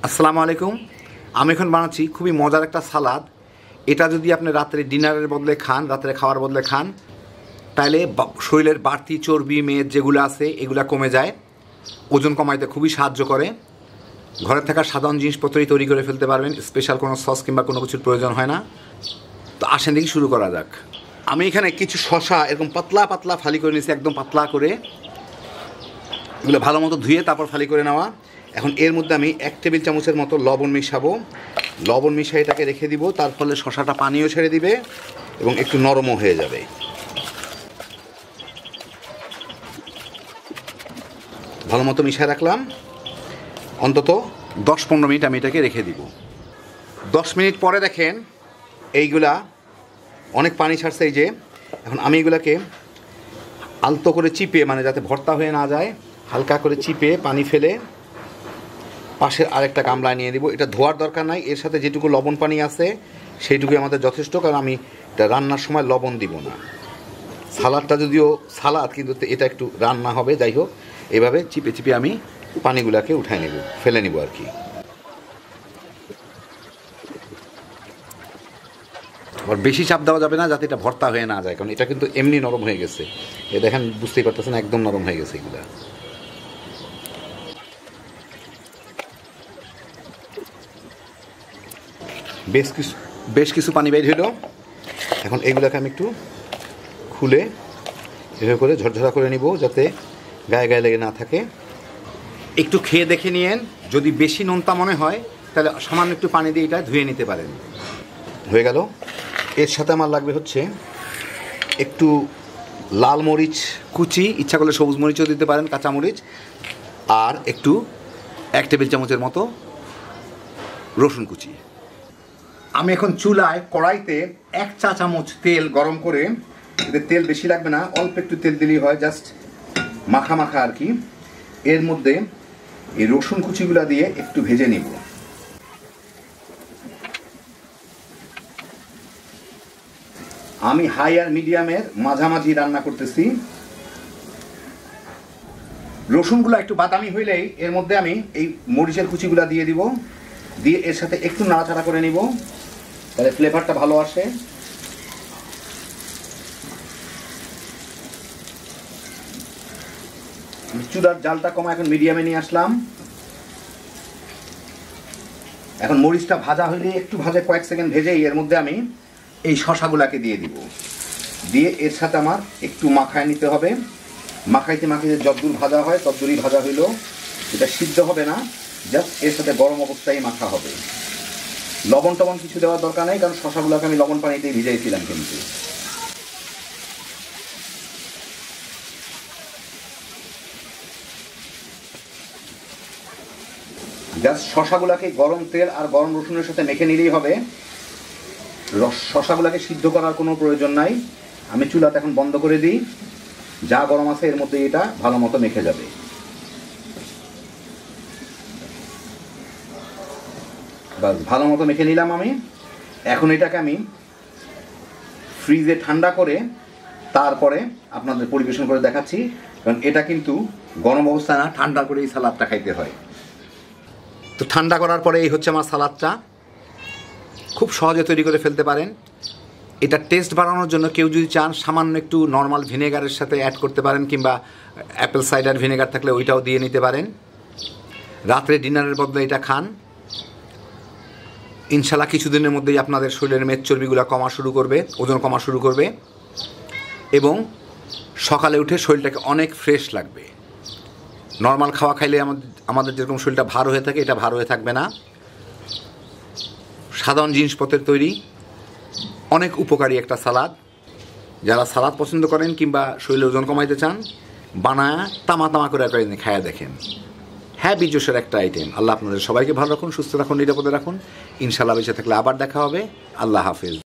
আসসালামু আলাইকুম। আমি এখন বানাচ্ছি খুবই মজার একটা সালাদ। এটা যদি আপনি রাত্রে ডিনারের বদলে খান, রাত্রে খাওয়ার বদলে খান, তাহলে শরীরের বাড়তি চর্বি মেদ যেগুলো আছে এগুলো কমে যায়, ওজন কমাইতে খুবই সাহায্য করে। ঘরে থাকা সাধারণ জিনিসপত্রই তৈরি করে ফেলতে পারবেন, স্পেশাল কোনো সস কিংবা কোনো কিছুর প্রয়োজন হয় না। তো আসেন দেখি শুরু করা যাক। আমি এখানে কিছু শসা এরকম পাতলা পাতলা ফালি করে নিয়েছি, একদম পাতলা করে। এগুলো ভালো মতো ধুয়ে তারপর ফালি করে নেওয়া। এখন এর মধ্যে আমি 1 টেবিল চামচের মতো লবণ মিশাবো। লবণ মিশিয়ে এটাকে রেখে দিব, তার ফলে শসাটা পানিও ছেড়ে দিবে এবং একটু নরমও হয়ে যাবে। ভালো মতো মিশিয়ে রাখলাম। অন্তত 10-15 মিনিট আমি এটাকে রেখে দিব। 10 মিনিট পরে দেখেন এইগুলা অনেক পানি ছাড়ছে। এই যে এখন আমি এগুলাকে আলতো করে চিপে, মানে যাতে ভর্তা হয়ে না যায়, হালকা করে চিপে পানি ফেলে পাশের আরেকটা গামলায় নিয়ে দিব। এটা ধোয়ার দরকার নাই, এর সাথে যেটুকু লবণ পানি আছে সেইটুকুই আমাদের যথেষ্ট, কারণ আমি এটা রান্নার সময় লবণ দিব না। সালাদটা যদিও সালাদ, কিন্তু এটা একটু রান্না হবে। যাই হোক, এভাবে চিপে চিপে আমি পানিগুলোকে উঠায় নেব, ফেলে নেব আর কি। আবার বেশি চাপ দেওয়া যাবে না, যাতে এটা ভর্তা হয়ে না যায়, কারণ এটা কিন্তু এমনি নরম হয়ে গেছে। এ দেখেন, বুঝতেই পারতেছেন একদম নরম হয়ে গেছে এগুলা। বেশ কিছু পানি বের হইল। এখন এগুলোকে আমি একটু খুলে এভাবে করে ঝরঝরা করে নিব, যাতে গায়ে গায়ে লেগে না থাকে। একটু খেয়ে দেখে নিয়েন, যদি বেশি নোনতা মনে হয় তাহলে সামান্য একটু পানি দিয়ে এটা ধুয়ে নিতে পারেন। হয়ে গেল। এর সাথে আমার লাগবে হচ্ছে একটু লাল মরিচ কুচি, ইচ্ছা করলে সবুজ মরিচও দিতে পারেন, কাঁচা মরিচ, আর একটু 1 টেবিল চামচের মতো রসুন কুচি। আমি এখন চুলায় কড়াইতে 1 চা চামচ তেল গরম করে, এতে তেল বেশি লাগবে না, অল্প একটু তেল দিলেই হয়, জাস্ট মাখা মাখা আর কি। এর মধ্যে এই রসুন কুচিগুলা দিয়ে একটু ভেজে নিব। আমি হাই আর মিডিয়ামের মাঝামাঝি রান্না করতেছি। রসুনগুলো একটু বাদামি হইলেই এর মধ্যে আমি এই মরিচের কুচিগুলা দিয়ে দিব, দিয়ে এর সাথে একটু নাড়াচাড়া করে নিব, তাহলে ফ্লেভারটা ভালো আসে। চুলার জালটা কমা এখন মিডিয়ামে নিয়ে আসলাম। এখন মরিচটা ভাজা হইলে একটু কয়েক সেকেন্ড ভেজেই এর মধ্যে আমি এই শসাগুলাকে দিয়ে দিব। দিয়ে এর সাথে আমার একটু মাখায় নিতে হবে। মাখাইতে মাখাইতে যতদূর ভাজা হয় ততদূরই ভাজা হইল, এটা সিদ্ধ হবে না, জাস্ট এর সাথে গরম অবস্থায় মাখা হবে। লবণ টবণ কিছু দেওয়ার দরকার নেই, কারণ শসাগুলোকে আমি লবণ পানিতেই ভিজাইছিলাম। কিন্তু জাস্ট শসাগুলাকে গরম তেল আর গরম রসুনের সাথে মেখে নিলেই হবে। শসাগুলাকে সিদ্ধ করার কোনো প্রয়োজন নাই। আমি চুলাটা এখন বন্ধ করে দিই, যা গরম আছে এর মধ্যে এটা ভালো মতো মেখে যাবে। বাস, ভালো মতো মেখে নিলাম আমি। এখন এটাকে আমি ফ্রিজে ঠান্ডা করে তারপরে আপনাদের পরিবেশন করে দেখাচ্ছি, কারণ এটা কিন্তু গরম অবস্থা না, ঠান্ডা করে এই সালাদটা খাইতে হয়। তো ঠান্ডা করার পরে এই হচ্ছে আমার সালাদটা। খুব সহজে তৈরি করে ফেলতে পারেন। এটা টেস্ট বাড়ানোর জন্য কেউ যদি চান সামান্য একটু নর্মাল ভিনেগারের সাথে অ্যাড করতে পারেন, কিংবা অ্যাপেল সাইডার ভিনেগার থাকলে ওইটাও দিয়ে নিতে পারেন। রাত্রে ডিনারের বদলে এটা খান, ইনশাল্লাহ কিছুদিনের মধ্যেই আপনাদের শরীরের মেদ চর্বিগুলো কমা শুরু করবে, ওজন কমা শুরু করবে, এবং সকালে উঠে শরীরটাকে অনেক ফ্রেশ লাগবে। নর্মাল খাওয়া খাইলে আমাদের যেরকম শরীরটা ভার হয়ে থাকে, এটা ভার হয়ে থাকবে না। সাধারণ জিনিসপত্রের তৈরি অনেক উপকারী একটা সালাদ। যারা সালাদ পছন্দ করেন কিংবা শরীরের ওজন কমাইতে চান, বানায় তামা তামা করে একদিন খায়া দেখেন। হ্যাঁ, বিজোসের একটা আইটেম। আল্লাহ আপনাদের সবাইকে ভালো রাখুন, সুস্থ রাখুন, নিরাপদে রাখুন। ইনশাল্লাহ বেঁচে থাকলে আবার দেখা হবে। আল্লাহ হাফেজ।